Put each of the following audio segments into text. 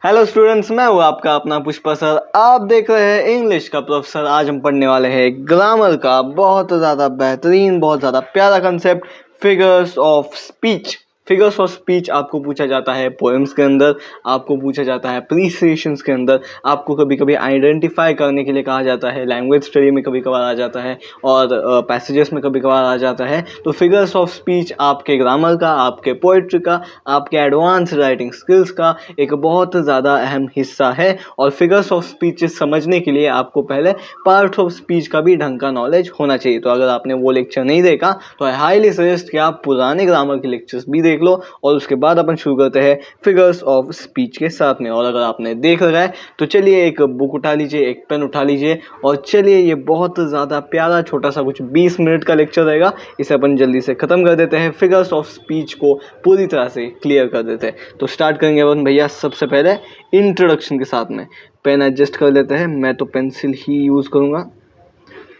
Hello students, मैं हूँ आपका अपना पुष्पा सर। आप देख रहे हैं इंग्लिश का प्रोफेसर। आज हम पढ़ने वाले हैं ग्रामर का बहुत ज़्यादा बेहतरीन, बहुत ज़्यादा प्यारा concept, figures of speech. Figures of speech आपको पूछा जाता है पोएम्स के अंदर, आपको पूछा जाता है प्रीसिएशंस के अंदर, आपको कभी कभी आइडेंटिफाई करने के लिए कहा जाता है, लैंग्वेज स्टडी में कभी कभार आ जाता है और पैसेजेस में कभी कभार आ जाता है। तो फिगर्स ऑफ स्पीच आपके ग्रामर का, आपके पोइट्री का, आपके एडवांस राइटिंग स्किल्स का एक बहुत ज़्यादा अहम हिस्सा है। और फिगर्स ऑफ स्पीच समझने के लिए आपको पहले पार्ट ऑफ स्पीच का भी ढंग का नॉलेज होना चाहिए। तो अगर आपने वो लेक्चर नहीं देखा तो आई हाईली सजेस्ट कि आप पुराने ग्रामर के लेक्चर्स भी देख लो और उसके बाद अपन शुरू करते हैं फिगर्स ऑफ स्पीच के साथ में। और अगर आपने देख रखा है तो चलिए एक बुक उठा लीजिए, एक पेन उठा लीजिए और चलिए, ये बहुत ज़्यादा प्यारा छोटा सा कुछ 20 मिनट का लेक्चर रहेगा, इसे अपन जल्दी से ख़त्म कर देते हैं, फिगर्स ऑफ स्पीच को पूरी तरह से क्लियर कर देते हैं। तो स्टार्ट करेंगे अपन भैया सबसे पहले इंट्रोडक्शन के साथ में। पेन एडजस्ट कर लेते हैं, मैं तो पेंसिल ही यूज़ करूँगा।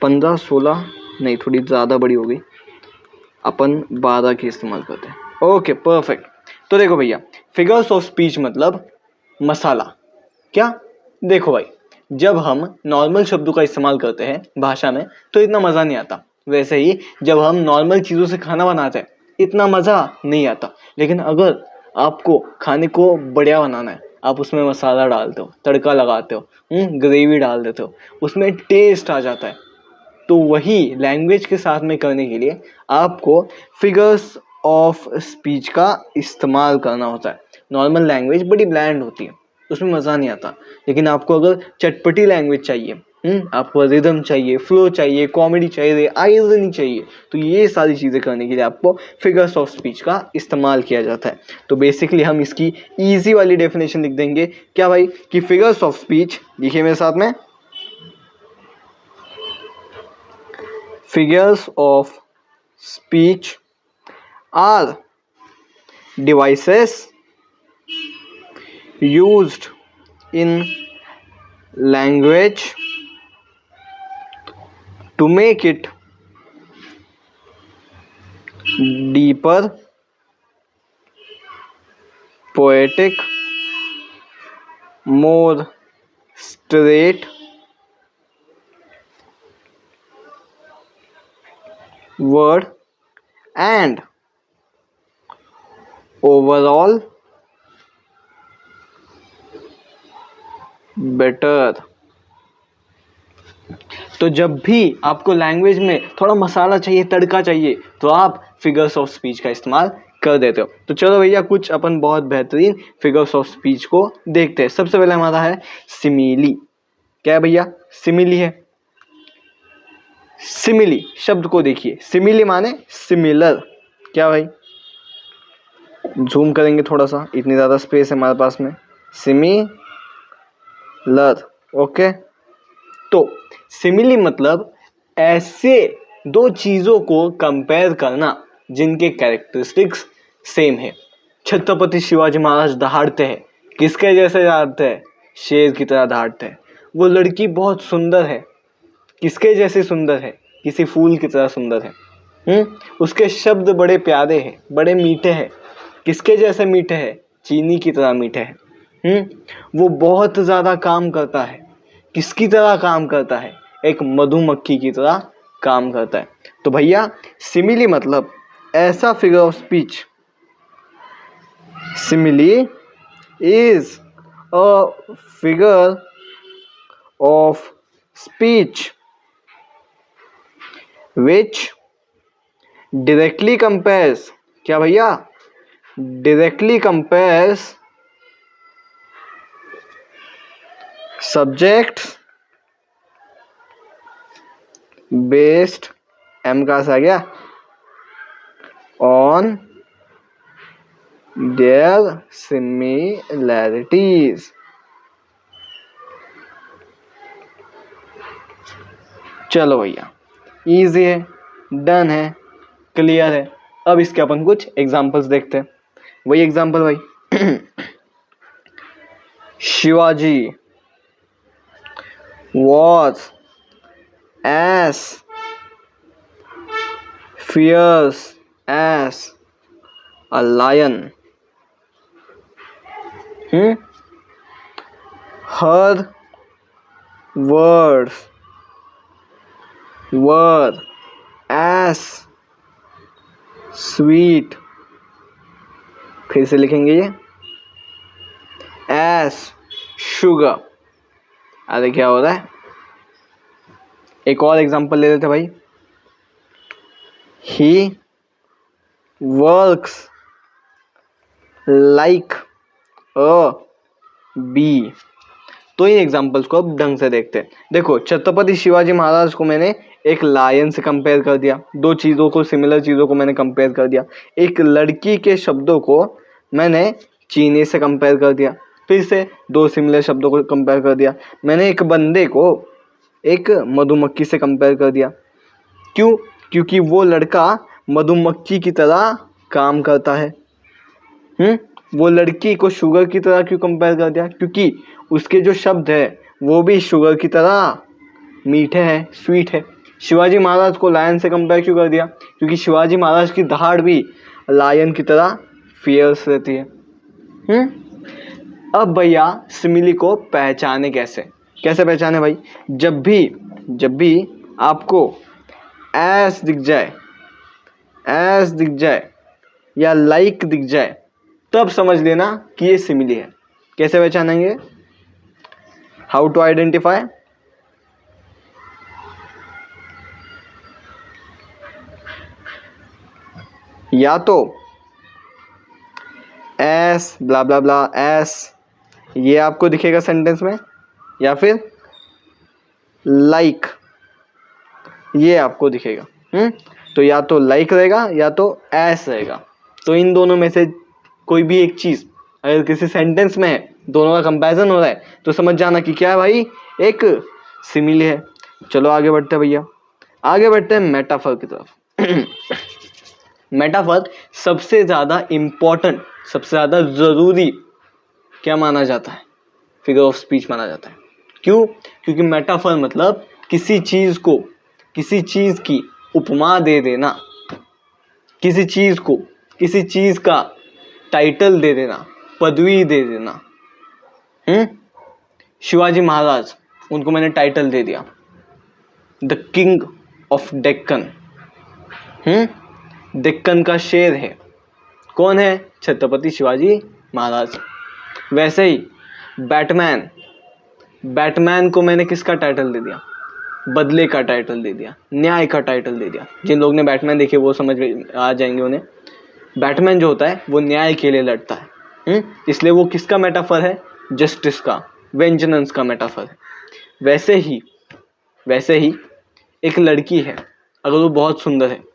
15-16 नहीं, थोड़ी ज़्यादा बड़ी हो गई, अपन 12 की इस्तेमाल करते हैं। Okay perfect. तो देखो भैया, फिगर्स ऑफ स्पीच मतलब मसाला। क्या? देखो भाई, जब हम नॉर्मल शब्दों का इस्तेमाल करते हैं भाषा में तो इतना मज़ा नहीं आता। वैसे ही जब हम नॉर्मल चीज़ों से खाना बनाते हैं इतना मज़ा नहीं आता। लेकिन अगर आपको खाने को बढ़िया बनाना है, आप उसमें मसाला डालते हो, तड़का लगाते हो, ग्रेवी डाल देते हो, उसमें टेस्ट आ जाता है। तो वही लैंग्वेज के साथ में करने के लिए आपको फिगर्स ऑफ स्पीच का इस्तेमाल करना होता है। नॉर्मल लैंग्वेज बड़ी ब्लैंड होती है, उसमें मज़ा नहीं आता। लेकिन आपको अगर चटपटी लैंग्वेज चाहिए, आपको रिदम चाहिए, फ्लो चाहिए, कॉमेडी चाहिए, आयरनी चाहिए, तो ये सारी चीज़ें करने के लिए आपको फिगर्स ऑफ स्पीच का इस्तेमाल किया जाता है। तो बेसिकली हम इसकी ईजी वाली डेफिनेशन लिख देंगे। क्या भाई? कि फिगर्स ऑफ स्पीच, लिखिए मेरे साथ में, figures of speech are devices used in language to make it deeper, poetic, more straight word, and overall better। तो जब भी आपको लैंग्वेज में थोड़ा मसाला चाहिए, तड़का चाहिए, तो आप फिगर्स ऑफ स्पीच का इस्तेमाल कर देते हो। तो चलो भैया, कुछ अपन बहुत बेहतरीन फिगर्स ऑफ स्पीच को देखते हैं। सबसे पहले हमारा है सिमिली। क्या है भैया? सिमिली है। सिमिली शब्द को देखिए, सिमिली माने सिमिलर। क्या भाई? जूम करेंगे थोड़ा सा, इतनी ज़्यादा स्पेस है हमारे पास में। Similar, okay. तो सिमिली मतलब ऐसे दो चीज़ों को कंपेयर करना जिनके कैरेक्टरिस्टिक्स सेम है। छत्रपति शिवाजी महाराज दहाड़ते हैं, किसके जैसे दहाड़ते हैं? शेर की तरह दहाड़ते हैं। वो लड़की बहुत सुंदर है, किसके जैसे सुंदर है? किसी फूल की तरह सुंदर है। उसके शब्द बड़े प्यारे हैं, बड़े मीठे हैं, किसके जैसे मीठे हैं? चीनी की तरह मीठे हैं। वो बहुत ज़्यादा काम करता है, किसकी तरह काम करता है? एक मधुमक्खी की तरह काम करता है। तो भैया, सिमिली मतलब ऐसा figure of speech. Simile is a figure of speech which directly compares, क्या भैया? directly compares subjects based, M कहाँ से आ गया? on their similarities। चलो भैया, इजी है, डन है, क्लियर है। अब इसके अपन कुछ एग्जांपल्स देखते हैं। वही एग्जांपल भाई, Shivaji was as fierce as a lion। Her words were as sweet, फिर से लिखेंगे ये, एज शुगर। अरे क्या हो रहा है, एक और एग्जांपल ले लेते भाई। He works like a bee. तो इन एग्जांपल्स को अब ढंग से देखते हैं। देखो, छत्रपति शिवाजी महाराज को मैंने एक लायन से कंपेयर कर दिया, दो चीज़ों को, सिमिलर चीज़ों को मैंने कंपेयर कर दिया। एक लड़की के शब्दों को मैंने चीनी से कंपेयर कर दिया, फिर से दो सिमिलर शब्दों को कंपेयर कर दिया। मैंने एक बंदे को एक मधुमक्खी से कंपेयर कर दिया। क्यों? क्योंकि वो लड़का मधुमक्खी की तरह काम करता है। वो लड़की को शुगर की तरह क्यों कंपेयर कर दिया? क्योंकि उसके जो शब्द है वो भी शुगर की तरह मीठे हैं, स्वीट है। शिवाजी महाराज को लायन से कंपेयर क्यों कर दिया? क्योंकि शिवाजी महाराज की दहाड़ भी लायन की तरह फियर्स रहती है। अब भैया सिमिली को पहचाने कैसे? कैसे पहचाने भाई? जब भी आपको एस दिख जाए या लाइक दिख जाए, तब समझ लेना कि ये सिमिली है। कैसे पहचानेंगे? How to identify? या तो एस ब्ला ब्ला ब्ला एस, ये आपको दिखेगा सेंटेंस में, या फिर लाइक, ये आपको दिखेगा। तो या तो लाइक रहेगा या तो एस रहेगा। तो इन दोनों में से कोई भी एक चीज अगर किसी सेंटेंस में है, दोनों का कंपैरिजन हो रहा है, तो समझ जाना कि क्या है भाई, एक सिमिली है। चलो आगे बढ़ते हैं भैया, आगे बढ़ते हैं मेटाफर की तरफ। मेटाफर सबसे ज़्यादा इम्पोर्टेंट, सबसे ज़्यादा ज़रूरी क्या माना जाता है? फिगर ऑफ स्पीच माना जाता है। क्यों? क्योंकि मेटाफर मतलब किसी चीज़ को, किसी चीज़ की उपमा दे देना, किसी चीज़ को, किसी चीज़ का टाइटल दे देना, पदवी दे देना। शिवाजी महाराज, उनको मैंने टाइटल दे दिया the king of Deccan. Deccan का शेर है। कौन है? छत्रपति शिवाजी महाराज। वैसे ही बैटमैन को मैंने किसका टाइटल दे दिया? बदले का टाइटल दे दिया, न्याय का टाइटल दे दिया। जिन लोग ने बैटमैन देखे वो समझ में आ जाएंगे उन्हें। बैटमैन जो होता है वो न्याय के लिए लड़ता है। इसलिए वो किसका मेटाफर है? जस्टिस का, वेंजनेंस का मेटाफर है। वैसे ही एक लड़की है, अगर वो बहुत सुंदर है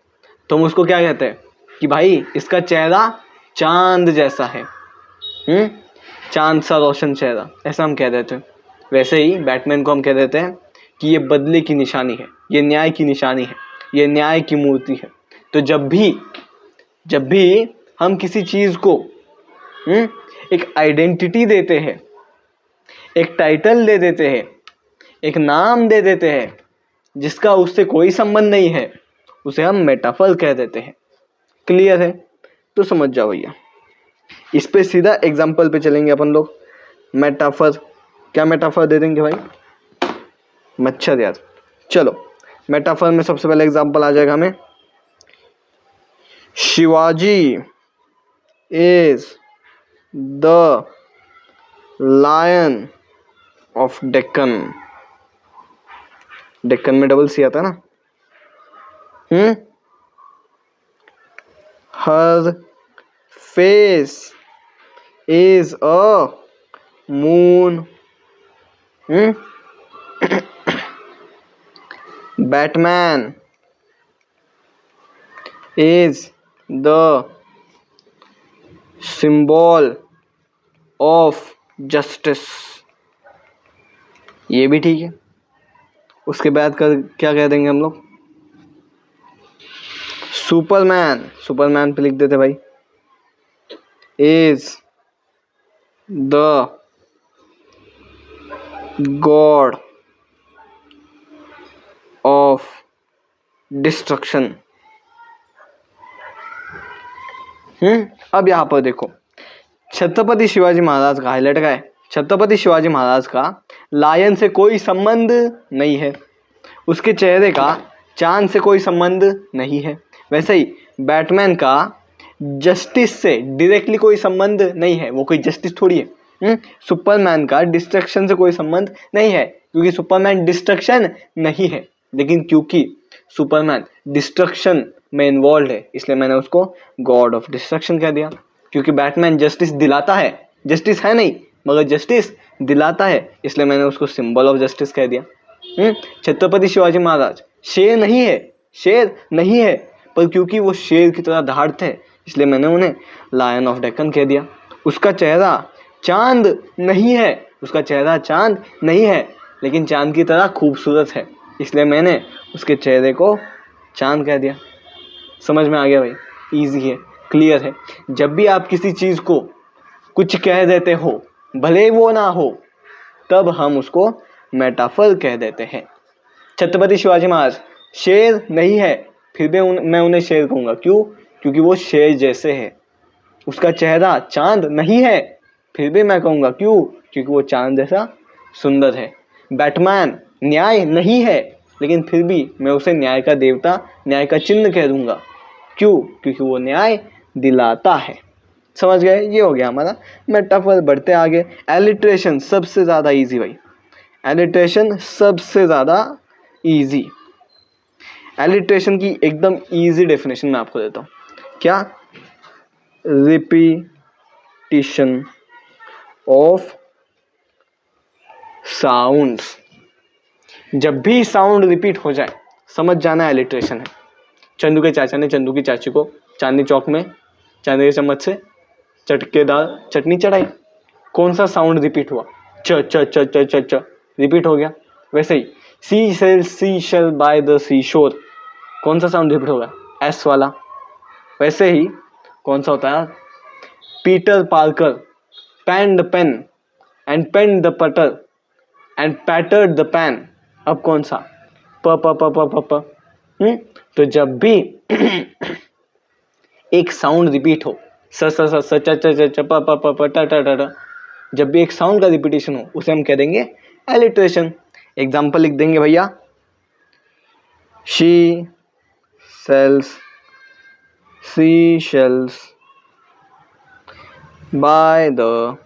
तो हम उसको क्या कहते हैं कि भाई इसका चेहरा चांद जैसा है, चांद सा रोशन चेहरा, ऐसा हम कह देते हैं। वैसे ही बैटमैन को हम कह देते हैं कि ये बदले की निशानी है, ये न्याय की निशानी है, ये न्याय की मूर्ति है। तो जब भी हम किसी चीज़ को एक आइडेंटिटी देते हैं, एक टाइटल दे देते हैं, एक नाम दे देते हैं जिसका उससे कोई संबंध नहीं है, उसे हम मेटाफर कह देते हैं। क्लियर है? तो समझ जाओ भैया। इस पे सीधा एग्जाम्पल पे चलेंगे अपन लोग। मेटाफर, क्या मेटाफर दे देंगे भाई? मच्छर यार। चलो मेटाफर में सबसे पहले एग्जाम्पल आ जाएगा हमें, Shivaji is the lion of Deccan. Deccan में डबल सी आता है ना। Her face is a moon. Batman is the symbol of justice. ये भी ठीक है। उसके बाद क्या कह देंगे हम लोग? सुपरमैन पे लिख देते भाई, is the God of destruction. अब यहां पर देखो, छत्रपति शिवाजी महाराज का हाईलाइट का है, छत्रपति शिवाजी महाराज का लायन से कोई संबंध नहीं है, उसके चेहरे का चांद से कोई संबंध नहीं है। वैसे ही बैटमैन का जस्टिस से डायरेक्टली कोई संबंध नहीं है, वो कोई जस्टिस थोड़ी है। सुपरमैन का डिस्ट्रक्शन से कोई संबंध नहीं है, क्योंकि सुपरमैन डिस्ट्रक्शन नहीं है। लेकिन क्योंकि सुपरमैन डिस्ट्रक्शन में इन्वॉल्व है, इसलिए मैंने उसको गॉड ऑफ डिस्ट्रक्शन कह दिया। क्योंकि बैटमैन जस्टिस दिलाता है, जस्टिस है नहीं मगर जस्टिस दिलाता है, इसलिए मैंने उसको सिंबल ऑफ जस्टिस कह दिया। छत्रपति शिवाजी महाराज शेर नहीं है, शेर नहीं है, पर क्योंकि वो शेर की तरह दहाड़ते हैं, इसलिए मैंने उन्हें लायन ऑफ डेक्कन कह दिया। उसका चेहरा चांद नहीं है, उसका चेहरा चांद नहीं है, लेकिन चांद की तरह खूबसूरत है, इसलिए मैंने उसके चेहरे को चांद कह दिया। समझ में आ गया भाई? इजी है, क्लियर है। जब भी आप किसी चीज़ को कुछ कह देते हो, भले वो ना हो, तब हम उसको मेटाफर कह देते हैं। छत्रपति शिवाजी महाराज शेर नहीं है, फिर भी मैं उन्हें शेर कहूँगा। क्यों? क्योंकि वो शेर जैसे है। उसका चेहरा चांद नहीं है, फिर भी मैं कहूँगा क्यों? क्योंकि वो चांद जैसा सुंदर है। बैटमैन न्याय नहीं है, लेकिन फिर भी मैं उसे न्याय का देवता, न्याय का चिन्ह कह दूंगा। क्यों? क्योंकि वो न्याय दिलाता है। समझ गए? ये हो गया हमारा मेटाफर। बढ़ते आगे। एलिट्रेशन सबसे ज़्यादा इजी भाई, एलिट्रेशन सबसे ज़्यादा इजी। एलिट्रेशन की एकदम इजी डेफिनेशन मैं आपको देता हूँ। क्या? Repetition of sounds. जब भी साउंड रिपीट हो जाए, समझ जाना एलिट्रेशन है। चंदू के चाचा ने चंदू की चाची को चांदनी चौक में चांदी के चम्मच से चटकेदार चटनी चढ़ाई। कौन सा साउंड रिपीट हुआ? च च च च च च रिपीट हो गया। वैसे ही सी शेल बाय द सी शोर, कौन सा साउंड रिपीट होगा? एस वाला। वैसे ही कौन सा होता है? Peter Parker pan the pen and pen the patter and pattered the pan. अब कौन सा? प प प प प प। तो जब भी एक साउंड रिपीट हो, स स स स च च च च प प प प ट ट ट ट, जब भी एक साउंड का रिपीटेशन हो, उसे हम कह देंगे एलिट्रेशन। एग्जाम्पल लिख देंगे भैया। She sells sea shells by the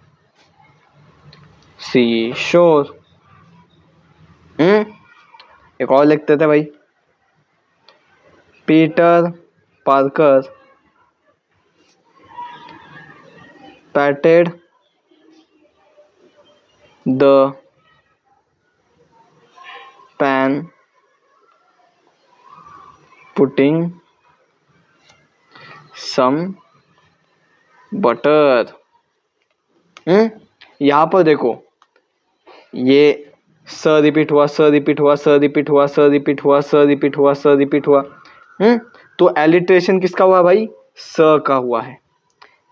sea shore. एक और लिखते थे भाई। Peter Parker patted the pan putting some butter. यहाँ पर देखो, ये स रिपीट हुआ, स रिपीट हुआ, स रिपीट हुआ, स रिपीट हुआ, स रिपीट हुआ, स रिपीट हुआ। तो एलिट्रेशन किसका हुआ भाई? स का हुआ है।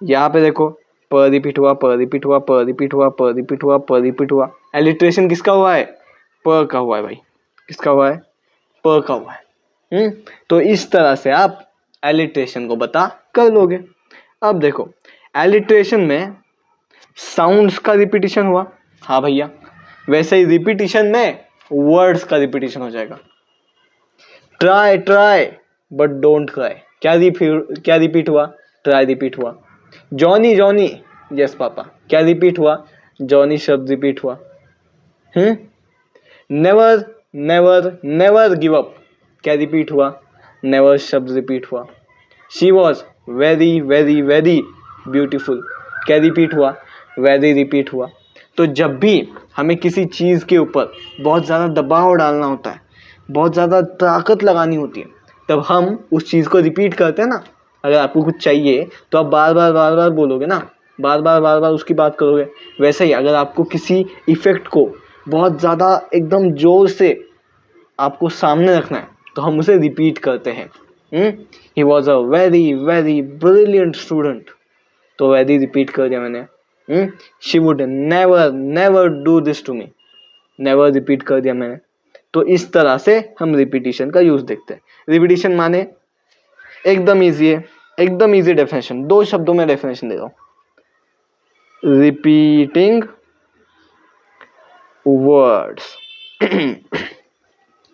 यहाँ पे देखो, प रिपीट हुआ, प रिपीट हुआ, प रिपीट हुआ, प रिपीट हुआ, प रिपीट हुआ। एलिट्रेशन किसका हुआ है? प का हुआ है भाई। किसका हुआ है? प का हुआ है। तो इस तरह से आप एलिट्रेशन को बता कर लोगे। अब देखो, एलिट्रेशन में साउंड्स का रिपीटिशन हुआ, हाँ भैया। वैसे ही रिपीटिशन में वर्ड्स का रिपीटिशन हो जाएगा। Try try but don't cry, क्या रिपीट हुआ? ट्राई रिपीट हुआ। जॉनी जॉनी, यस पापा, क्या रिपीट हुआ? जॉनी शब्द रिपीट हुआ। Never never never give up, क्या रिपीट हुआ? नेवर शब्द रिपीट हुआ। She was very very very beautiful, क्या रिपीट हुआ? वेरी रिपीट हुआ। तो जब भी हमें किसी चीज़ के ऊपर बहुत ज़्यादा दबाव डालना होता है, बहुत ज़्यादा ताकत लगानी होती है, तब हम उस चीज़ को रिपीट करते हैं ना। अगर आपको कुछ चाहिए तो आप बार बार बोलोगे ना, बार बार उसकी बात करोगे। वैसे ही अगर आपको किसी इफ़ेक्ट को बहुत ज़्यादा एकदम ज़ोर से आपको सामने रखना है, तो हम उसे रिपीट करते हैं। He was a very very brilliant student, तो वेरी रिपीट कर दिया मैंने। She would never never do this to me, never repeat कर दिया मैंने। तो इस तरह से हम रिपीटिशन का यूज देखते हैं। रिपीटिशन माने एकदम इजी है, एकदम इजी डेफिनेशन, 2 शब्दों में डेफिनेशन दे रहा हूँ। Repeating words.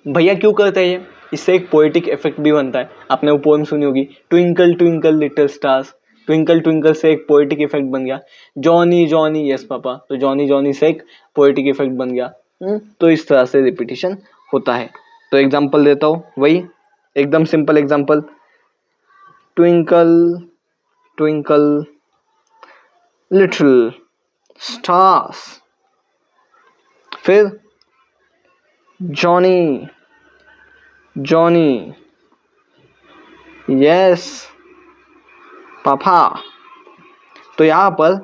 भैया क्यों करते हैं ये? इससे एक पोएटिक इफेक्ट भी बनता है। आपने वो पोएम सुनी होगी, twinkle twinkle little stars. Twinkle twinkle से एक पोएटिक इफेक्ट बन गया। जॉनी जॉनी यस पापा, तो जॉनी जॉनी से एक पोएटिक इफेक्ट बन गया। तो इस तरह से रिपीटिशन होता है। तो एग्जांपल देता हूँ, वही एकदम simple example, twinkle twinkle little stars, फिर जॉनी जॉनी यस पापा। तो यहाँ पर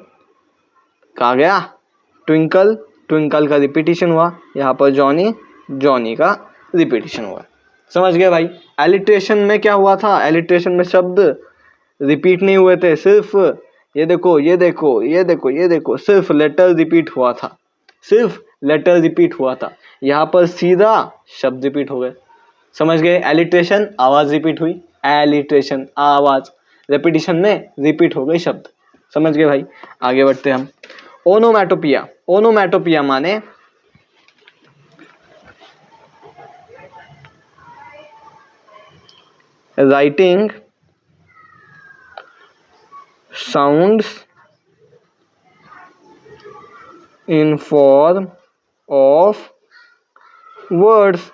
कहा गया ट्विंकल ट्विंकल का रिपीटिशन हुआ, यहाँ पर जॉनी जॉनी का रिपीटिशन हुआ। समझ गए भाई? एलिट्रेशन में क्या हुआ था? एलिट्रेशन में शब्द रिपीट नहीं हुए थे, सिर्फ ये देखो ये देखो ये देखो ये देखो, सिर्फ लेटर रिपीट हुआ था, सिर्फ लेटर रिपीट हुआ था। यहाँ पर सीधा शब्द रिपीट हो गए। समझ गए? एलिट्रेशन आवाज रिपीट हुई, एलिट्रेशन आवाज, रेपिटिशन में रिपीट हो गई शब्द। समझ गए भाई? आगे बढ़ते हैं हम। ओनोमैटोपिया, ओनोमैटोपिया माने writing sounds in form of words.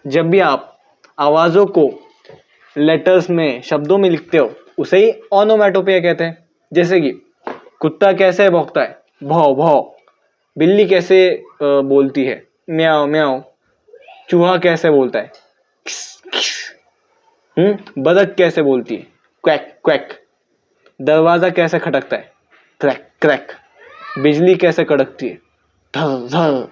जब भी आप आवाजों को लेटर्स में, शब्दों में लिखते हो, उसे ही ओनोमैटोपिया कहते हैं। जैसे कि कुत्ता कैसे भौंकता है, भौ भौ। बिल्ली कैसे बोलती है, म्याओ म्याओ। चूहा कैसे बोलता है, किस किस। बतख कैसे बोलती है, क्वैक क्वैक। दरवाजा कैसे खटकता है, क्रैक क्रैक। बिजली कैसे कड़कती है, धर धर।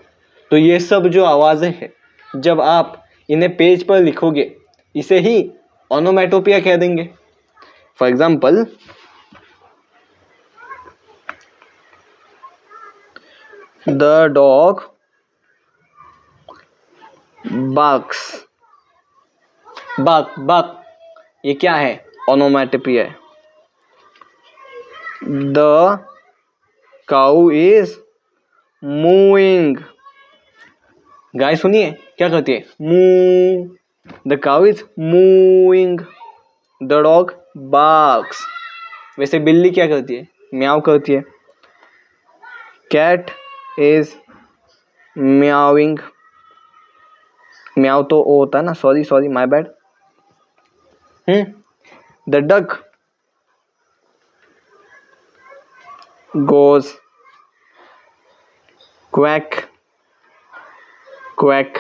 तो ये सब जो आवाजें हैं, जब आप इन्हें पेज पर लिखोगे, इसे ही ओनोमैटोपिया कह देंगे। For example, the dog barks. बाक बाक, ये क्या है? ओनोमैटोपिया है। The cow is mooing. गाय सुनिए क्या करती है, moo. The cow is mooing. The dog barks. वैसे बिल्ली क्या करती है, म्याऊ करती है। Cat is meowing. म्याऊ तो ओ होता है ना, sorry sorry my bad. The duck goes quack quack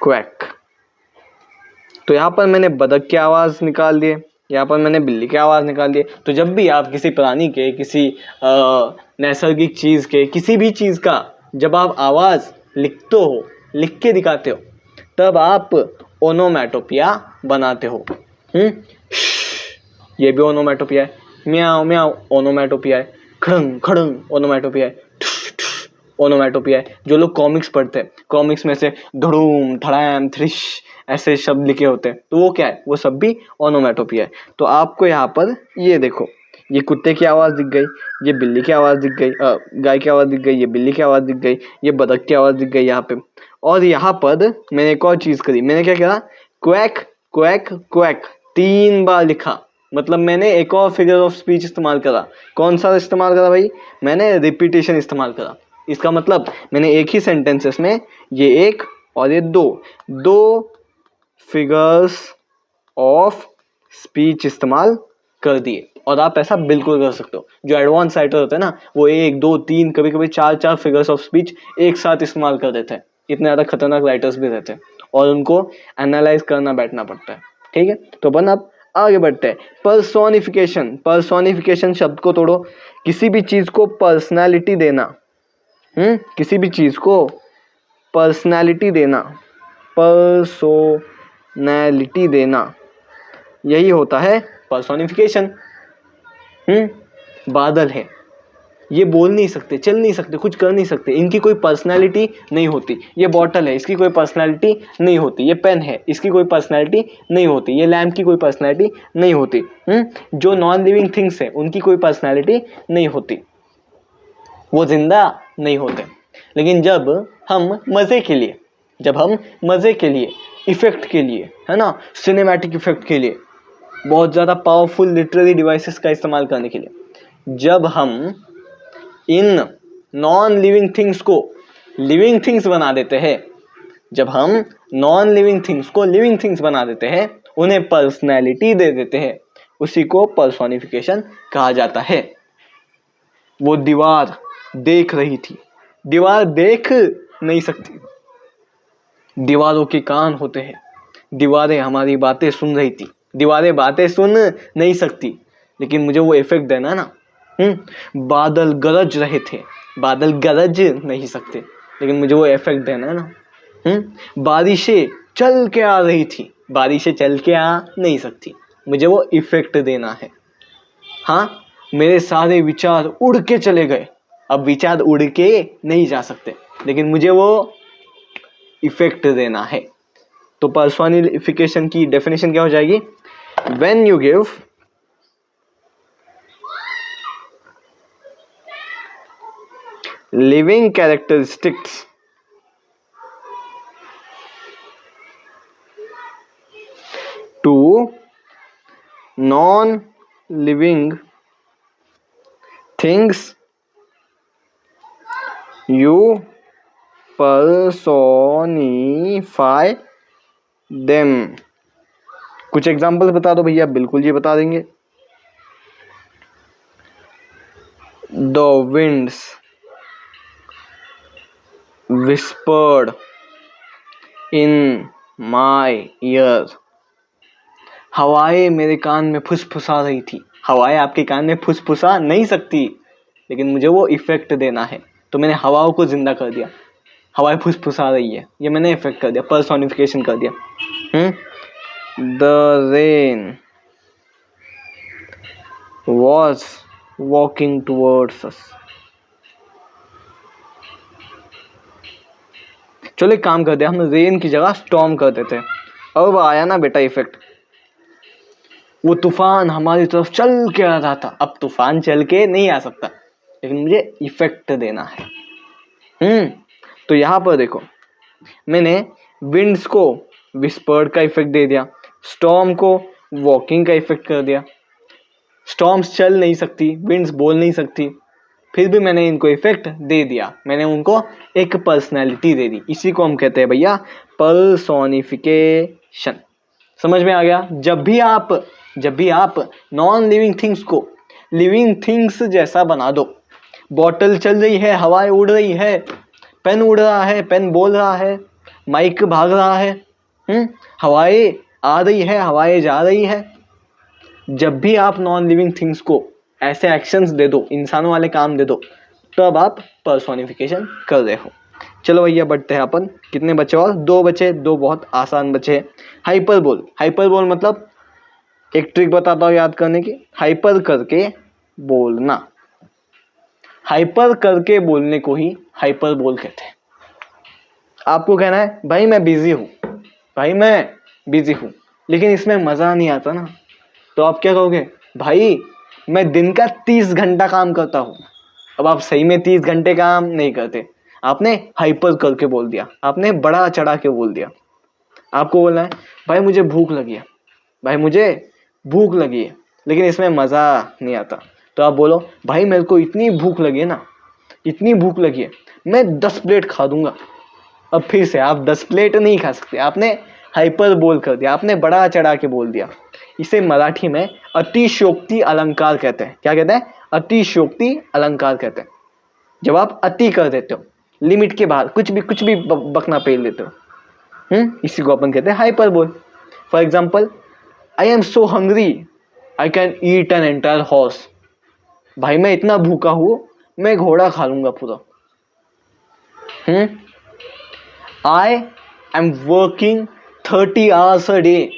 quack. तो यहाँ पर मैंने बतख की आवाज निकाल दिए, यहाँ पर मैंने बिल्ली की आवाज निकाल दिए। तो जब भी आप किसी प्राणी के, किसी नैसर्गिक चीज के, किसी भी चीज का जब आप आवाज लिखते हो, लिख के दिखाते हो, तब आप ओनोमैटोपिया बनाते हो। ये भी ओनोमैटोपिया है। म्याओ म्याओ ओनोमैटोपिया है। खड़ंग खड़ंग ओनोमैटोपिया है। ओनोमैटोपिया है। जो लोग कॉमिक्स पढ़ते हैं, कॉमिक्स में से धड़ूम धड़ाम थ्रिश ऐसे शब्द लिखे होते हैं, तो वो क्या है? वो सब भी ओनोमैटोपिया है। तो आपको यहाँ पर ये देखो, ये कुत्ते की आवाज़ दिख गई, ये बिल्ली की आवाज़ दिख गई, गाय की आवाज़ दिख गई, ये बिल्ली की आवाज़ दिख गई, ये बतख की आवाज़ दिख गई यहाँ पे। और यहाँ पर मैंने एक और चीज़ करी, मैंने क्या करा? क्वैक क्वैक क्वैक 3 बार लिखा। मतलब मैंने एक और फिगर ऑफ स्पीच इस्तेमाल करा। कौन सा इस्तेमाल करा भाई? मैंने रिपीटेशन इस्तेमाल करा। इसका मतलब मैंने एक ही सेंटेंसेस में ये एक और ये दो फिगर्स ऑफ स्पीच इस्तेमाल कर दिए। और आप ऐसा बिल्कुल कर सकते हो। जो एडवांस राइटर होते हैं ना, वो 1 2 3 कभी कभी 4 फिगर्स ऑफ स्पीच एक साथ इस्तेमाल कर देते हैं। इतने ज़्यादा खतरनाक राइटर्स भी रहते हैं और उनको एनालाइज करना बैठना पड़ता है। ठीक है, तो अपन अब आगे बढ़ते हैं। पर्सोनिफिकेशन। पर्सोनिफिकेशन शब्द को तोड़ो। किसी भी चीज़ को पर्सनैलिटी देना। किसी भी चीज़ को पर्सनैलिटी देना, पर्सोनैलिटी देना, यही होता है पर्सोनिफिकेशन। बादल है, ये बोल नहीं सकते, चल नहीं सकते, कुछ कर नहीं सकते, इनकी कोई पर्सनैलिटी नहीं होती। ये बॉटल है, इसकी कोई पर्सनैलिटी नहीं होती। ये पेन है, इसकी कोई पर्सनैलिटी नहीं होती। ये लैम्प की कोई पर्सनैलिटी नहीं होती। जो नॉन लिविंग थिंग्स है, उनकी कोई पर्सनैलिटी नहीं होती। वो जिंदा नहीं होते। लेकिन जब हम मज़े के लिए इफ़ेक्ट के लिए, है ना, सिनेमैटिक इफ़ेक्ट के लिए, बहुत ज़्यादा पावरफुल लिटरेरी डिवाइसेस का इस्तेमाल करने के लिए, जब हम इन नॉन लिविंग थिंग्स को लिविंग थिंग्स बना देते हैं, जब हम नॉन लिविंग थिंग्स को लिविंग थिंग्स बना देते हैं, उन्हें पर्सनैलिटी दे देते हैं, उसी को पर्सोनिफिकेशन कहा जाता है। वो दीवार देख रही थी, दीवार देख नहीं सकती, दीवारों के कान होते हैं, दीवारें हमारी बातें सुन रही थी, दीवारें बातें सुन नहीं सकती, लेकिन मुझे वो इफेक्ट देना है ना। बादल गरज रहे थे, बादल गरज नहीं सकते, लेकिन मुझे वो इफेक्ट देना है ना। बारिशें चल के आ रही थी, बारिशें चल के आ नहीं सकती, मुझे वो इफेक्ट देना है। हाँ, मेरे सारे विचार उड़ के चले गए, अब विचार उड़ के नहीं जा सकते, लेकिन मुझे वो इफेक्ट देना है। तो पर्सोनिफिकेशन की डेफिनेशन क्या हो जाएगी? When you give living characteristics to non living things, you personify them। कुछ एग्जाम्पल बता दो भैया। बिल्कुल जी बता देंगे। The winds whispered in my ear। हवाएं मेरे कान में फुसफुसा रही थी। हवाएं आपके कान में फुसफुसा नहीं सकती, लेकिन मुझे वो इफेक्ट देना है, तो मैंने हवाओं को जिंदा कर दिया। हवाएं फुसफुसा रही है, ये मैंने इफेक्ट कर दिया, पर्सोनिफिकेशन कर दिया। The rain was walking towards us. चलो एक काम करते हैं, हम रेन की जगह स्टॉर्म कर देते हैं। अब आया ना बेटा इफेक्ट। वो तूफान हमारी तरफ चल के आ रहा था, अब तूफान चल के नहीं आ सकता, लेकिन मुझे इफेक्ट देना है। तो यहां पर देखो, मैंने विंड्स को विस्पर्ड का इफेक्ट दे दिया, स्टॉर्म को वॉकिंग का इफेक्ट कर दिया। स्टॉर्म्स चल नहीं सकती, विंड्स बोल नहीं सकती, फिर भी मैंने इनको इफेक्ट दे दिया, मैंने उनको एक पर्सनैलिटी दे दी। इसी को हम कहते हैं भैया पर्सोनिफिकेशन। समझ में आ गया? जब भी आप नॉन लिविंग थिंग्स को लिविंग थिंग्स जैसा बना दो, बॉटल चल रही है, हवाएं उड़ रही है, पेन उड़ रहा है, पेन बोल रहा है, माइक भाग रहा है, हवाएं आ रही है, हवाएं जा रही है। जब भी आप नॉन लिविंग थिंग्स को ऐसे एक्शंस दे दो, इंसानों वाले काम दे दो, तब आप पर्सोनिफिकेशन कर रहे हो। चलो भैया बढ़ते हैं अपन। कितने बचे? और 2 बचे, 2 बहुत आसान बचे। हाइपरबोल। हाइपरबोल मतलब एक ट्रिक बताता हूँ याद करने की। हाइपर करके बोलना, हाइपर करके बोलने को ही हाइपरबोल कहते हैं। आपको कहना है भाई मैं बिजी हूँ, भाई मैं बिजी हूँ, लेकिन इसमें मज़ा नहीं आता ना, तो आप क्या कहोगे? भाई मैं दिन का 30 घंटा काम करता हूँ। अब आप सही में 30 घंटे काम नहीं करते, आपने हाइपर करके बोल दिया, आपने बड़ा चढ़ा के बोल दिया। आपको बोलना है भाई मुझे भूख लगी है, भाई मुझे भूख लगी है, लेकिन इसमें मज़ा नहीं आता। तो आप बोलो भाई मेरे को इतनी भूख लगी है ना, इतनी भूख लगी है, मैं 10 प्लेट खा दूंगा। अब फिर से आप 10 प्लेट नहीं खा सकते, आपने हाइपर बोल कर दिया, आपने बड़ा चढ़ा के बोल दिया। इसे मराठी में अतिशयोक्ति अलंकार कहते हैं। क्या कहते हैं? अतिशयोक्ति अलंकार कहते हैं। जब आप अति कर देते हो, लिमिट के बाहर कुछ भी बकना पेल देते हो, इसी को अपन कहते हैं hyperbole. For example, I am so hungry, I can eat an entire horse. भाई मैं इतना भूखा हूं, मैं घोड़ा खा लूंगा पूरा। I am working 30 hours a day.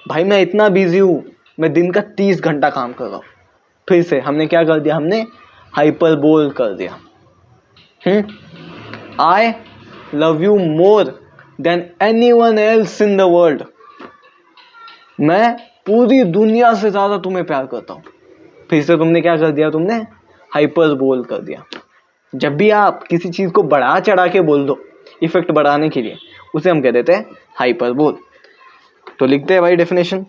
भाई मैं इतना बिजी हूं, मैं दिन का 30 घंटा काम कर रहा हूं। फिर से हमने क्या कर दिया? हमने हाइपरबोल कर दिया। I love you more than anyone else in the world. मैं पूरी दुनिया से ज्यादा तुम्हें प्यार करता हूं। फिर से तुमने क्या कर दिया? तुमने हाइपरबोल कर दिया। जब भी आप किसी चीज को बढ़ा चढ़ा के बोल दो इफेक्ट बढ़ाने के लिए, उसे हम कह देते हैं हाइपरबोल। तो लिखते हैं भाई definition,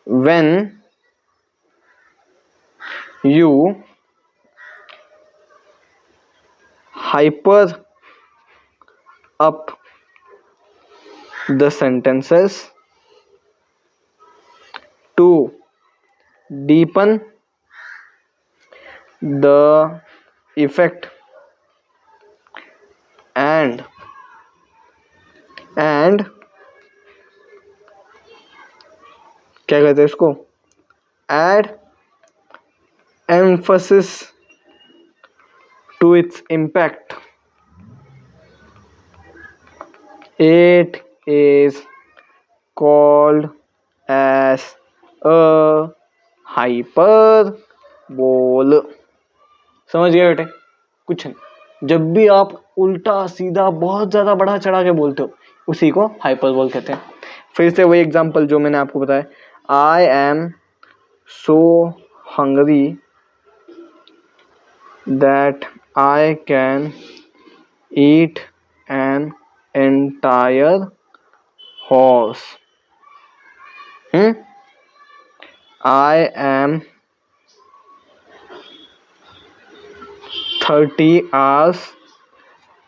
when you hyper up the sentences to deepen the effect and क्या कहते हैं इसको, add emphasis to its impact, it is called as a hyperbole. समझ गए बेटे? कुछ नहीं, जब भी आप उल्टा सीधा बहुत ज्यादा बढ़ा चढ़ा के बोलते हो उसी को हाइपरबोल कहते हैं। फिर से वही एग्जांपल जो मैंने आपको बताया, I am so hungry that I can eat an entire horse. I am 30 hours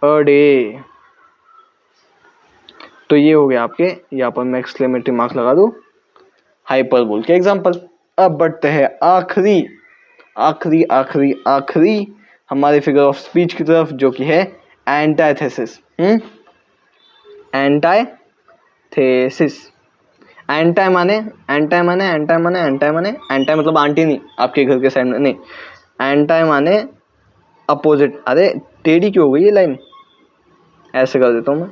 a day। तो ये हो गया आपके, यहाँ पर मैं एक्सक्लेमेटरी मार्क लगा दूं हाइपरबोल के एग्जांपल। अब बढ़ते हैं आखिरी आखिरी आखिरी आखिरी हमारे फिगर ऑफ स्पीच की तरफ, जो कि है एंटाइथेसिस। एंटाइथेसिस, एंटाई माने मतलब आंटी नहीं, आपके घर के साइड में नहीं। एंटाई माने अपोजिट। अरे टेढ़ी क्यों हो गई ये लाइन, ऐसे कर देता हूँ मैं।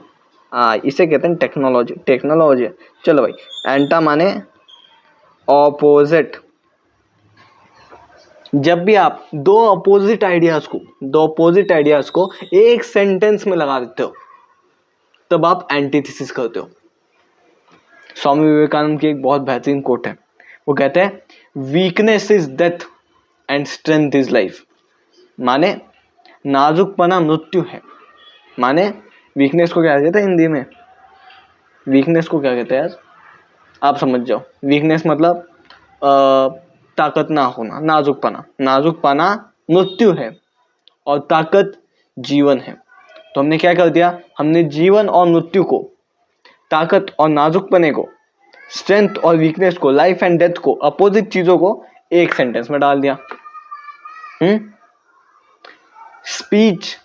इसे कहते हैं टेक्नोलॉजी। चलो भाई, एंटा माने ऑपोजिट। जब भी आप दो अपोजिट आइडियाज को एक सेंटेंस में लगा देते हो तब आप एंटीथेसिस करते हो। स्वामी विवेकानंद की एक बहुत बेहतरीन कोट है, वो कहते हैं weakness is death and strength is life. माने नाजुकपना मृत्यु है। माने वीकनेस को क्या कहते हैं हिंदी में, वीकनेस को क्या कहते हैं यार, आप समझ जाओ। वीकनेस मतलब ताकत ना होना, नाजुकपना मृत्यु है और ताकत जीवन है। तो हमने क्या कर दिया, हमने जीवन और मृत्यु को, ताकत और नाजुकपने को, स्ट्रेंथ और वीकनेस को, लाइफ एंड डेथ को, अपोजिट चीजों को एक सेंटेंस में डाल दिया। Speech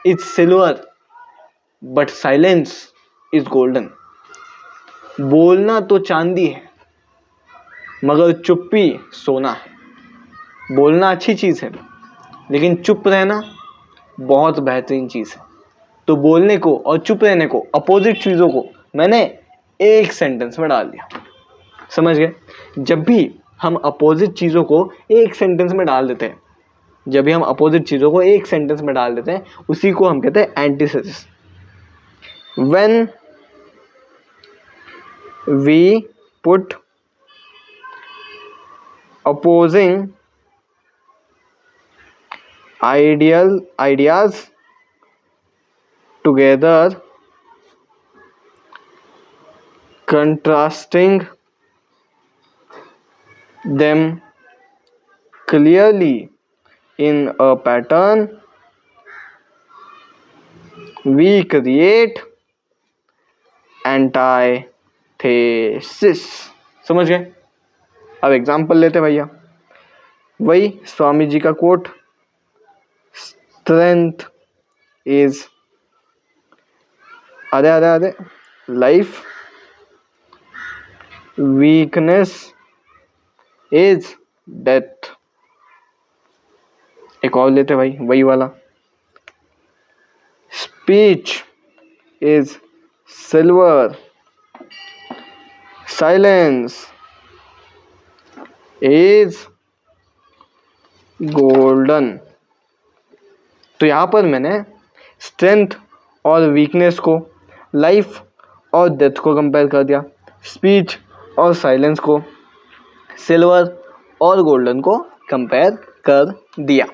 is silver but silence is golden. बोलना तो चांदी है मगर चुप्पी सोना है। बोलना अच्छी चीज है लेकिन चुप रहना बहुत बेहतरीन चीज है। तो बोलने को और चुप रहने को, अपोजिट चीजों को मैंने एक सेंटेंस में डाल दिया। समझ गए? जब भी हम अपोजिट चीजों को एक सेंटेंस में डाल देते हैं, उसी को हम कहते हैं antithesis. When we put opposing ideas together, contrasting them clearly in a pattern, we create antithesis। समझ गए? अब एग्जाम्पल लेते भैया, वही स्वामी जी का कोट, स्ट्रेंथ इज अरे लाइफ, वीकनेस इज डेथ। एक और लेते भाई, वही वाला, speech is silver, silence is golden. तो यहां पर मैंने स्ट्रेंथ और वीकनेस को, लाइफ और डेथ को कंपेयर कर दिया, स्पीच और साइलेंस को, सिल्वर और गोल्डन को कंपेयर कर दिया।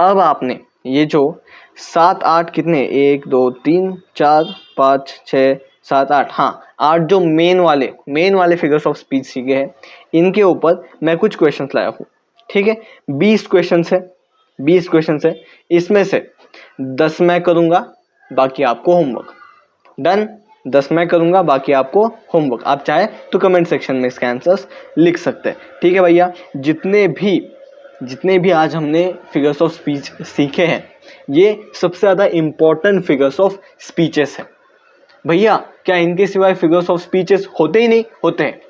अब आपने ये जो 7-8 कितने 1 2 3 4 5 6 7 8, हाँ 8 जो मेन वाले फिगर्स ऑफ स्पीच सीखे हैं, इनके ऊपर मैं कुछ क्वेश्चंस लाया हूँ। ठीक है, 20 क्वेश्चंस है। इसमें से 10 मैं करूँगा, बाकी आपको होमवर्क। डन। 10 मैं करूँगा, बाकी आपको होमवर्क। आप चाहे तो कमेंट सेक्शन में इसके आंसर्स लिख सकते हैं। ठीक है भैया, जितने भी आज हमने फिगर्स ऑफ स्पीच सीखे हैं, ये सबसे ज़्यादा इम्पोर्टेंट फिगर्स ऑफ स्पीचेस हैं। भैया क्या इनके सिवाय फिगर्स ऑफ स्पीचेस होते ही नहीं? होते हैं,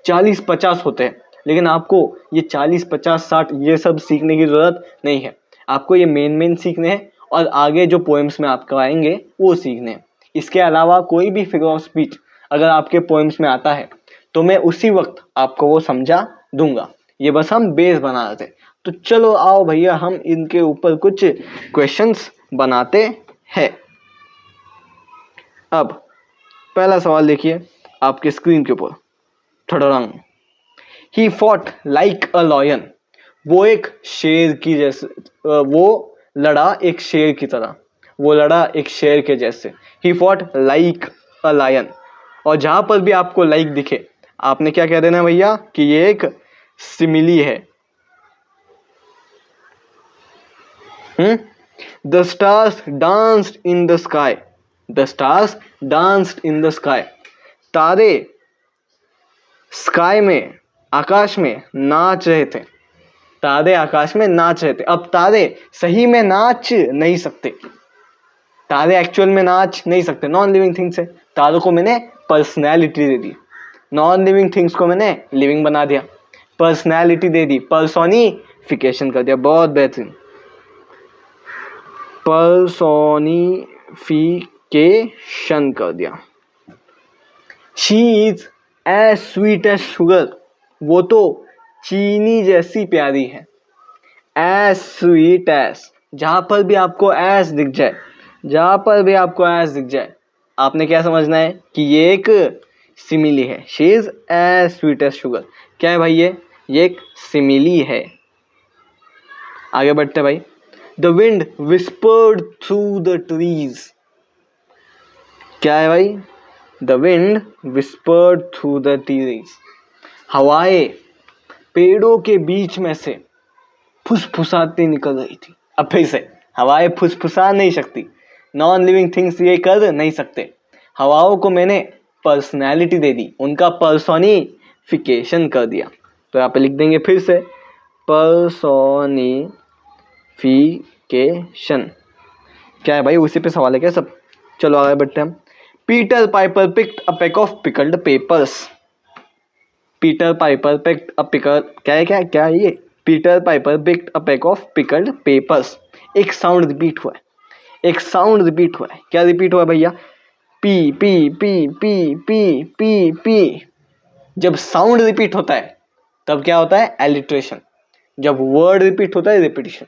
40-50 होते हैं, लेकिन आपको ये 40-50-60 ये सब सीखने की ज़रूरत नहीं है। आपको ये मेन सीखने हैं और आगे जो पोएम्स में आपको आएंगे वो सीखने हैं। इसके अलावा कोई भी फिगर ऑफ स्पीच अगर आपके पोएम्स में आता है तो मैं उसी वक्त आपको वो समझा दूंगा। ये बस हम बेस बना रहे थे। तो चलो आओ भैया, हम इनके ऊपर कुछ क्वेश्चंस बनाते हैं। अब पहला सवाल देखिए आपके स्क्रीन के ऊपर। ठड़रंग। He fought like a lion. वो एक शेर की जैसे, वो लड़ा एक शेर की तरह, वो लड़ा एक शेर के जैसे। He fought like a lion. और जहां पर भी आपको लाइक दिखे, आपने क्या कह देना भैया कि ये एक सिमिली है। The stars danced in the sky. The stars danced in the sky. तारे स्काई में, आकाश में नाच रहे थे। तारे आकाश में नाच रहे थे। अब तारे सही में नाच नहीं सकते, तारे एक्चुअल में नाच नहीं सकते, नॉन लिविंग थिंग्स है। तारों को मैंने पर्सनैलिटी दे दी, नॉन लिविंग थिंग्स को मैंने लिविंग बना दिया, पर्सनैलिटी दे दी, पर्सोनिफिकेशन कर दिया। बहुत बेहतरीन, पर्सोनिफिकेशन कर दिया। She is as sweet as sugar. वो तो चीनी जैसी प्यारी है। एज स्वीट एज, जहां पर भी आपको एज दिख जाए, जहां पर भी आपको एज दिख जाए, आपने क्या समझना है कि ये एक सिमिली है। She is as sweet as sugar. क्या है भाई ये एक सिमिली है। आगे बढ़ते भाई। The wind whispered through the trees. क्या है भाई? The wind whispered through the trees. हवाएं पेड़ों के बीच में से फुसफुसाती निकल रही थी। अब फिर से, हवाएं फुसफुसा नहीं सकती, नॉन लिविंग थिंग्स ये कर नहीं सकते। हवाओं को मैंने पर्सनैलिटी दे दी, उनका पर्सोनिफिकेशन कर दिया। तो यहाँ पे लिख देंगे फिर से, पर्सोनिफिकेशन। क्या है भाई? उसी पे सवाल है क्या सब? चलो आगे बढ़ते हैं हम। Peter Piper picked a pack of pickled papers. Peter Piper picked अ क्या है ये? Peter Piper picked a pack of pickled papers. एक साउंड रिपीट हुआ है, क्या रिपीट हुआ भैया? P P P P P P P. जब साउंड रिपीट होता है तब क्या होता है? एलिट्रेशन। जब वर्ड रिपीट होता है रिपीटिशन,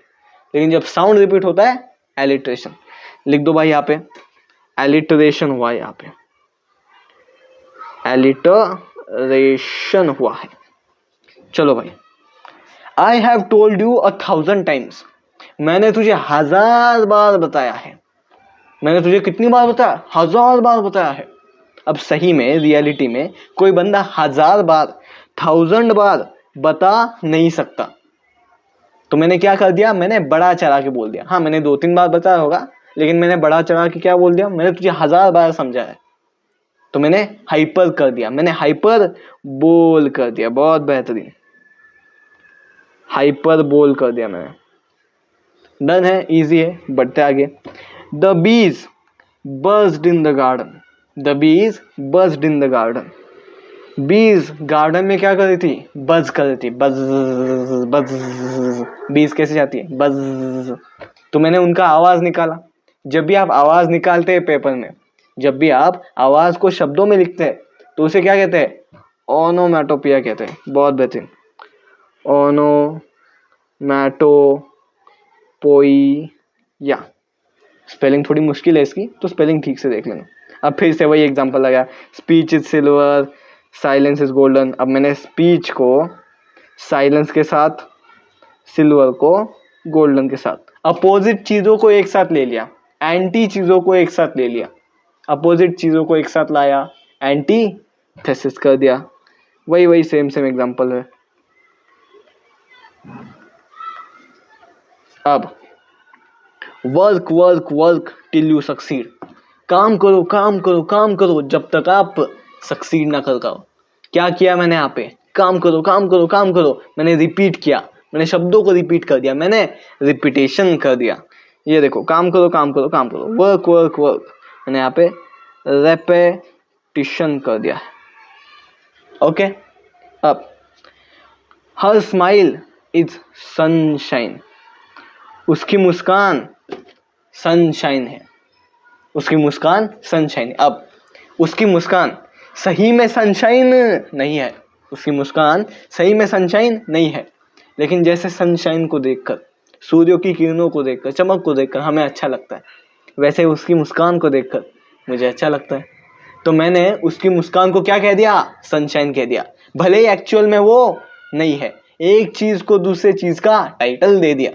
लेकिन जब साउंड रिपीट होता है एलिट्रेशन। लिख दो भाई यहाँ पे, एलिट्रेशन हुआ है, यहाँ पे एलिट्रेशन हुआ है। चलो भाई। I have told you 1000 times। मैंने तुझे 1000 बार बताया है। मैंने तुझे कितनी बार बताया? 1000 बार बताया है। अब सही में, रियलिटी में कोई बंदा 1000 बार, 1000 बार बता नहीं सकता। तो मैंने क्या कर दिया? मैंने बड़ा चढ़ा के बोल दिया। हाँ, मैंने 2-3 बार बताया होगा, लेकिन मैंने बड़ा चढ़ा के क्या बोल दिया? मैंने तुझे 1000 बार समझाया, तो मैंने हाइपर कर दिया, मैंने हाइपर बोल कर दिया। बहुत बेहतरीन, हाइपर बोल कर दिया मैंने। डन है, इजी है, बढ़ते आगे। The bees बर्स्ड in the garden. The bees बर्स्ड in the garden. बीज गार्डन में क्या कर रही थी? बज कर रही थी, बज बज। बीज कैसे जाती है? बज। तो मैंने उनका आवाज निकाला। जब भी आप आवाज निकालते हैं पेपर में, जब भी आप आवाज को शब्दों में लिखते हैं, तो उसे क्या कहते हैं? ओनोमैटोपिया कहते हैं। बहुत बेहतरीन, ओनोमैटोपोइया। स्पेलिंग थोड़ी मुश्किल है इसकी, तो स्पेलिंग ठीक से देख लेना। अब फिर से वही एग्जांपल लगा, speech is silver, silence is golden. अब मैंने स्पीच को साइलेंस के साथ, सिल्वर को गोल्डन के साथ अपोजिट चीजों को एक साथ ले लिया, एंटी चीजों को एक साथ ले लिया, अपोजिट चीजों को एक साथ लाया, एंटी थेसिस कर दिया। वही सेम एग्जांपल है। अब work work work till you succeed, काम करो काम करो काम करो जब तक आप सक्सीड ना कर पाओ। क्या किया मैंने यहाँ पे, काम करो काम करो काम करो, मैंने रिपीट किया, मैंने शब्दों को रिपीट कर दिया, मैंने रिपीटेशन कर दिया। ये देखो, काम करो काम करो काम करो, वर्क वर्क वर्क, मैंने यहाँ पे रेपेटिशन कर दिया है। ओके, अब हर स्माइल इज सनशाइन, उसकी मुस्कान सनशाइन है, उसकी मुस्कान सनशाइन। अब उसकी मुस्कान सही में सनशाइन नहीं है, उसकी मुस्कान सही में सनशाइन नहीं है, लेकिन जैसे सनशाइन को देखकर, सूर्य की किरणों को देखकर, चमक को देखकर हमें अच्छा लगता है, वैसे उसकी मुस्कान को देखकर मुझे अच्छा लगता है। तो मैंने उसकी मुस्कान को क्या कह दिया, सनशाइन कह दिया, भले ही एक्चुअल में वो नहीं है। एक चीज को दूसरे चीज का टाइटल दे दिया,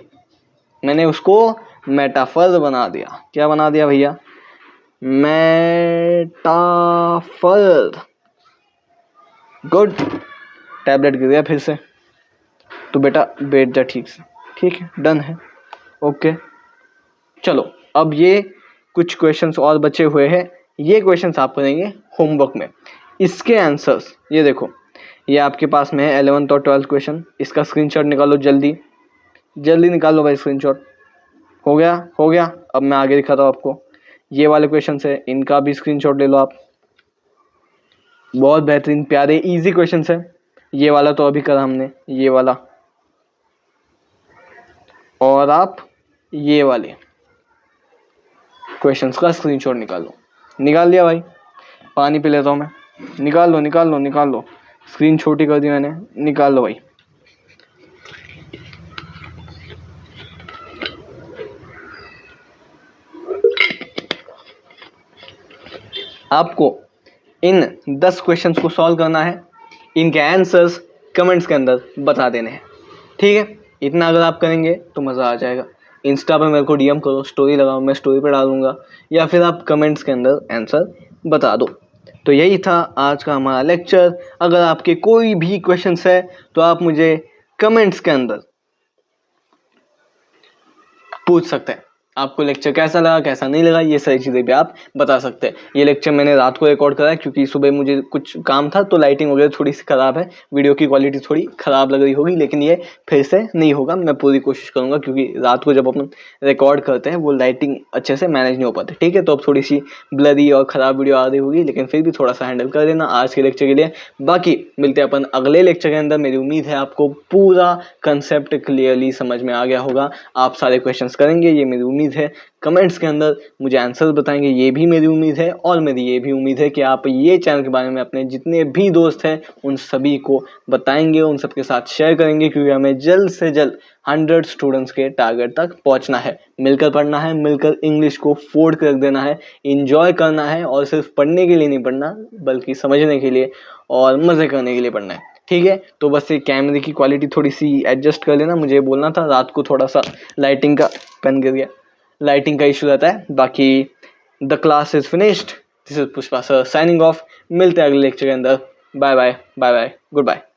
मैंने उसको मेटाफर बना दिया। क्या बना दिया भैया, मेटाफर। गुड, टैबलेट गिर गया फिर से, तो बेटा बैठ जा ठीक से, ठीक है, डन है। ओके चलो, अब ये कुछ क्वेश्चंस और बचे हुए हैं, ये क्वेश्चंस आप करेंगे होमवर्क में। इसके आंसर्स ये देखो, ये आपके पास में है 11th और 12th क्वेश्चन, इसका स्क्रीनशॉट निकालो, जल्दी जल्दी निकालो भाई स्क्रीनशॉट। हो गया हो गया, अब मैं आगे दिखाता हूँ आपको। ये वाले क्वेश्चन है, इनका भी स्क्रीनशॉट ले लो आप, बहुत बेहतरीन प्यारे इजी क्वेश्चन है। ये वाला तो अभी करा हमने, ये वाला, और आप ये वाले क्वेश्चंस का स्क्रीनशॉट निकालो। निकाल लिया भाई, पानी पी लेता हूँ मैं, निकाल लो निकाल लो निकाल लो, स्क्रीन छोटी कर दी मैंने, निकाल लो भाई। आपको इन 10 क्वेश्चंस को सॉल्व करना है, इनके आंसर्स कमेंट्स के अंदर बता देने हैं, ठीक है। इतना अगर आप करेंगे तो मज़ा आ जाएगा। इंस्टा पे मेरे को डीएम करो, स्टोरी लगाओ, मैं स्टोरी पे डालूंगा, या फिर आप कमेंट्स के अंदर आंसर बता दो। तो यही था आज का हमारा लेक्चर। अगर आपके कोई भी क्वेश्चंस है तो आप मुझे कमेंट्स के अंदर पूछ सकते हैं। आपको लेक्चर कैसा लगा कैसा नहीं लगा, ये सारी चीज़ें भी आप बता सकते हैं। ये लेक्चर मैंने रात को रिकॉर्ड करा है, क्योंकि सुबह मुझे कुछ काम था, तो लाइटिंग वगैरह थोड़ी सी ख़राब है, वीडियो की क्वालिटी थोड़ी ख़राब लग रही होगी, लेकिन ये फिर से नहीं होगा, मैं पूरी कोशिश करूँगा, क्योंकि रात को जब अपन रिकॉर्ड करते हैं वो लाइटिंग अच्छे से मैनेज नहीं हो पाती, ठीक है। तो अब थोड़ी सी ब्लरी और ख़राब वीडियो आ रही होगी, लेकिन फिर भी थोड़ा सा हैंडल कर देना आज के लेक्चर के लिए। बाकी मिलते हैं अपन अगले लेक्चर के अंदर। मेरी उम्मीद है आपको पूरा कंसेप्ट क्लियरली समझ में आ गया होगा, आप सारे क्वेश्चंस करेंगे, ये मेरी उम्मीद है। कमेंट्स के अंदर मुझे आंसर बताएंगे, ये भी मेरी उम्मीद है। और मेरी ये भी उम्मीद है कि आप ये चैनल के बारे में अपने जितने भी दोस्त हैं उन सभी को बताएंगे, उन सबके साथ शेयर करेंगे, क्योंकि हमें जल्द से जल्द 100 स्टूडेंट्स के टारगेट तक पहुंचना है। मिलकर पढ़ना है, मिलकर इंग्लिश को फोड़ कर रख देना है, इंजॉय करना है, और सिर्फ पढ़ने के लिए नहीं पढ़ना, बल्कि समझने के लिए और मज़े करने के लिए पढ़ना है, ठीक है। तो बस ये कैमरे की क्वालिटी थोड़ी सी एडजस्ट कर लेना, मुझे बोलना था, रात को थोड़ा सा लाइटिंग का पेन गिर गया, लाइटिंग का इशू रहता है। बाकी the class is finished, this is Pushpa sir signing off. मिलते हैं अगले लेक्चर के अंदर। Bye bye bye bye, good bye.